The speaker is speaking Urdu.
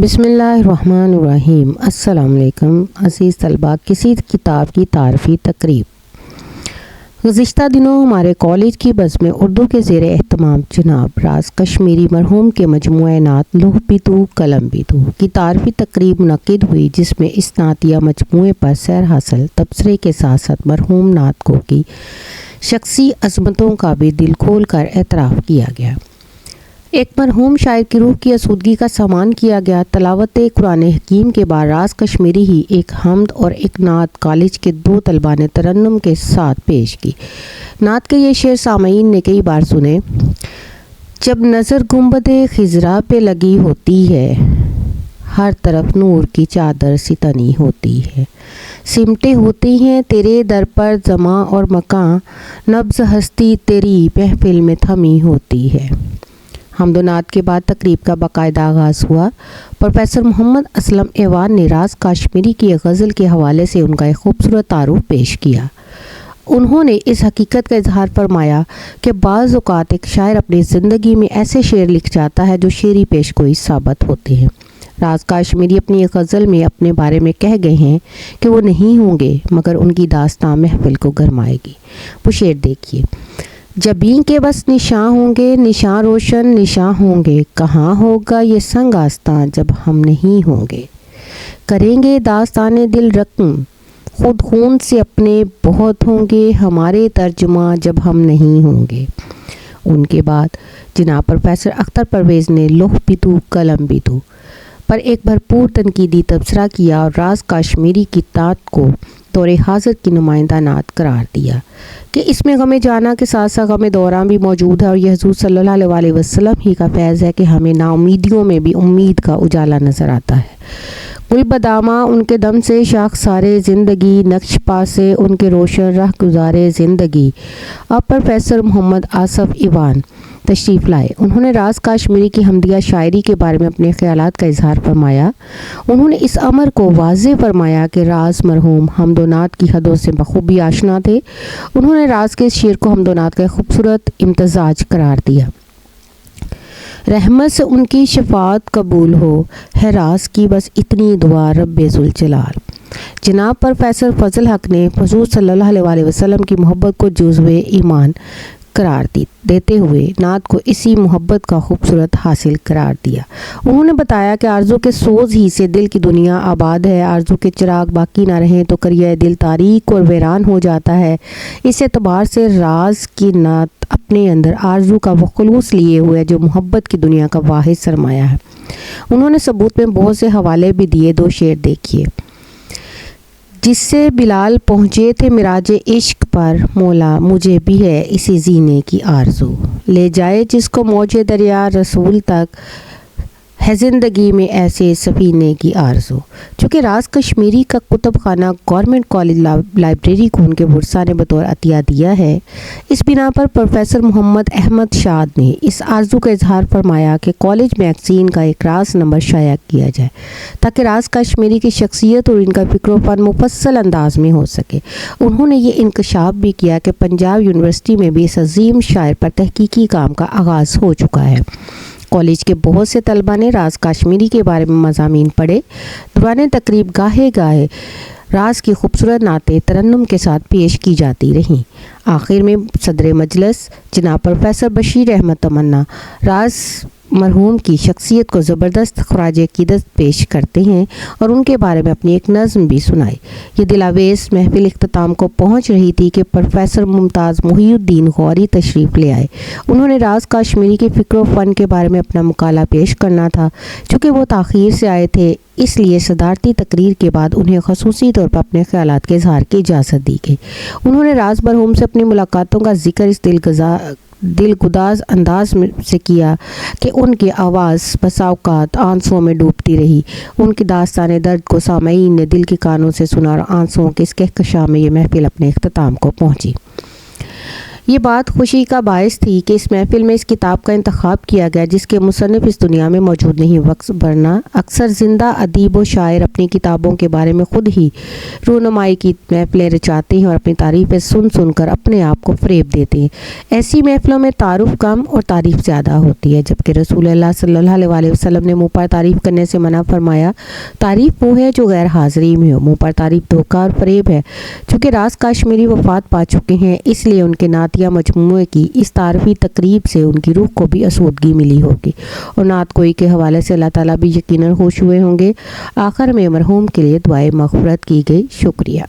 بسم اللہ الرحمن الرحیم۔ السلام علیکم عزیز طلباء، کسی کتاب کی تعارفی تقریب۔ گزشتہ دنوں ہمارے کالج کی بس میں اردو کے زیر اہتمام جناب راز کشمیری مرحوم کے مجموعہ نعت لوح بیتو قلم بیتو کی تعارفی تقریب منعقد ہوئی، جس میں اس نعتیہ مجموعے پر سیر حاصل تبصرے کے ساتھ ساتھ مرحوم نعت گو کی شخصی عظمتوں کا بھی دل کھول کر اعتراف کیا گیا۔ ایک مرحوم شاعر کی روح کی آسودگی کا سامان کیا گیا۔ تلاوت قرآن حکیم کے بعد راز کشمیری ہی ایک حمد اور ایک نعت کالج کے 2 طلباء نے ترنم کے ساتھ پیش کی۔ نعت کے یہ شعر سامعین نے کئی بار سنے۔ جب نظر گنبد خضرا پہ لگی ہوتی ہے، ہر طرف نور کی چادر سی تنی ہوتی ہے، سمٹے ہوتی ہیں تیرے در پر زماں اور مکان، نبض ہستی تیری محفل میں تھمی ہوتی ہے۔ حمد و نعت کے بعد تقریب کا باقاعدہ آغاز ہوا۔ پروفیسر محمد اسلم ایوان نے راز کشمیری کی غزل کے حوالے سے ان کا ایک خوبصورت تعارف پیش کیا۔ انہوں نے اس حقیقت کا اظہار فرمایا کہ بعض اوقات ایک شاعر اپنی زندگی میں ایسے شعر لکھ جاتا ہے جو شعری پیش گوئی ثابت ہوتے ہیں۔ راز کشمیری اپنی ایک غزل میں اپنے بارے میں کہہ گئے ہیں کہ وہ نہیں ہوں گے مگر ان کی داستان محفل کو گرمائے گی۔ وہ شعر دیکھیے۔ جبیں کے بس نشاں ہوں گے، نشاں روشن نشاں ہوں گے، کہاں ہوگا یہ سنگ آستاں جب ہم نہیں ہوں گے، کریں گے داستان دل رقم، خود خون سے اپنے بہت ہوں گے ہمارے ترجمہ جب ہم نہیں ہوں گے۔ ان کے بعد جناب پروفیسر اختر پرویز نے لوح بیتو قلم بیتو پر ایک بھرپور تنقیدی تبصرہ کیا اور راز کشمیری کی نعت کو دور حاضر کی نمائندہ نعت قرار دیا کہ اس میں غم جانا کے ساتھ ساتھ غم دوران بھی موجود ہے، اور یہ حضور صلی اللہ علیہ وسلم ہی کا فیض ہے کہ ہمیں نا امیدیوں میں بھی امید کا اجالا نظر آتا ہے۔ گل بداماں ان کے دم سے شاخ سارے زندگی، نقش پا سے ان کے روشن راہ گزارے زندگی۔ اب پروفیسر محمد آصف ایوان تشریف لائے۔ انہوں نے راز کشمیری کی حمدیہ شاعری کے بارے میں اپنے خیالات کا اظہار فرمایا۔ انہوں نے اس امر کو واضح فرمایا کہ راز مرحوم حمد و نعت کی حدوں سے بخوبی آشنا تھے۔ انہوں نے راز کے اس شعر کو حمد و نعت کا خوبصورت امتزاج قرار دیا۔ رحمت سے ان کی شفاعت قبول ہو، ہے راز کی بس اتنی دعا رب ذوالجلال۔ جناب پروفیسر فضل حق نے حضور صلی اللہ علیہ وسلم کی محبت کو جزو ایمان قرار دیتے ہوئے نعت کو اسی محبت کا خوبصورت حاصل قرار دیا۔ انہوں نے بتایا کہ آرزو کے سوز ہی سے دل کی دنیا آباد ہے، آرزو کے چراغ باقی نہ رہیں تو کریہ دل تاریک اور ویران ہو جاتا ہے۔ اس اعتبار سے راز کی نعت اپنے اندر آرزو کا وہ خلوص لیے ہوئے جو محبت کی دنیا کا واحد سرمایہ ہے۔ انہوں نے ثبوت میں بہت سے حوالے بھی دیے۔ 2 شعر دیکھیے۔ جس سے بلال پہنچے تھے معراج عشق پر، مولا مجھے بھی ہے اسی زینے کی آرزو، لے جائے جس کو موج دریا رسول تک، ہے زندگی میں ایسے سفینے کی آرزو۔ چونکہ راز کشمیری کا کتب خانہ گورنمنٹ کالج لائبریری کو ان کے ورثاء نے بطور عطیہ دیا ہے، اس بنا پر پروفیسر محمد احمد شاد نے اس آرزو کا اظہار فرمایا کہ کالج میگزین کا ایک راز نمبر شائع کیا جائے تاکہ راز کشمیری کی شخصیت اور ان کا فکر و فن مفصل انداز میں ہو سکے۔ انہوں نے یہ انکشاف بھی کیا کہ پنجاب یونیورسٹی میں بھی اس عظیم شاعر پر تحقیقی کام کا آغاز ہو چکا ہے۔ کالج کے بہت سے طلباء نے راز کشمیری کے بارے میں مضامین پڑھے۔ دوران تقریب گاہے گاہے راز کی خوبصورت نعتیں ترنم کے ساتھ پیش کی جاتی رہیں۔ آخر میں صدر مجلس جناب پروفیسر بشیر احمد تمنا راز مرحوم کی شخصیت کو زبردست خراج عقیدت پیش کرتے ہیں اور ان کے بارے میں اپنی ایک نظم بھی سنائی۔ یہ دلاویز محفل اختتام کو پہنچ رہی تھی کہ پروفیسر ممتاز محی الدین غوری تشریف لے آئے۔ انہوں نے راز کشمیری کے فکر و فن کے بارے میں اپنا مقالہ پیش کرنا تھا۔ چونکہ وہ تاخیر سے آئے تھے، اس لیے صدارتی تقریر کے بعد انہیں خصوصی طور پر اپنے خیالات کے اظہار کی اجازت دی گئی۔ انہوں نے راز مرحوم سے اپنی ملاقاتوں کا ذکر اس دل گداز انداز سے کیا کہ ان کی آواز بسا اوقات آنسوؤں میں ڈوبتی رہی۔ ان کی داستان درد کو سامعین نے دل کے کانوں سے سنا اور آنسوؤں کے اس کہکشاں میں یہ محفل اپنے اختتام کو پہنچی۔ یہ بات خوشی کا باعث تھی کہ اس محفل میں اس کتاب کا انتخاب کیا گیا جس کے مصنف اس دنیا میں موجود نہیں، ورنہ اکثر زندہ ادیب و شاعر اپنی کتابوں کے بارے میں خود ہی رونمائی کی محفلیں رچاتے ہیں اور اپنی تعریفیں سن سن کر اپنے آپ کو فریب دیتے ہیں۔ ایسی محفلوں میں تعارف کم اور تعریف زیادہ ہوتی ہے، جبکہ رسول اللہ صلی اللہ علیہ وسلم نے منہ پر تعریف کرنے سے منع فرمایا۔ تعریف وہ ہے جو غیر حاضری میں ہو، منہ پر تعریف دھوکہ اور فریب ہے۔ چونکہ راز کاشمیری وفات پا چکے ہیں، اس لیے ان کے نعتیہ مجموعے کی اس تعارفی تقریب سے ان کی روح کو بھی آسودگی ملی ہوگی اور نعت گوئی کے حوالے سے اللہ تعالیٰ بھی یقیناً خوش ہوئے ہوں گے۔ آخر میں مرحوم کے لیے دعائے مغفرت کی گئی۔ شکریہ۔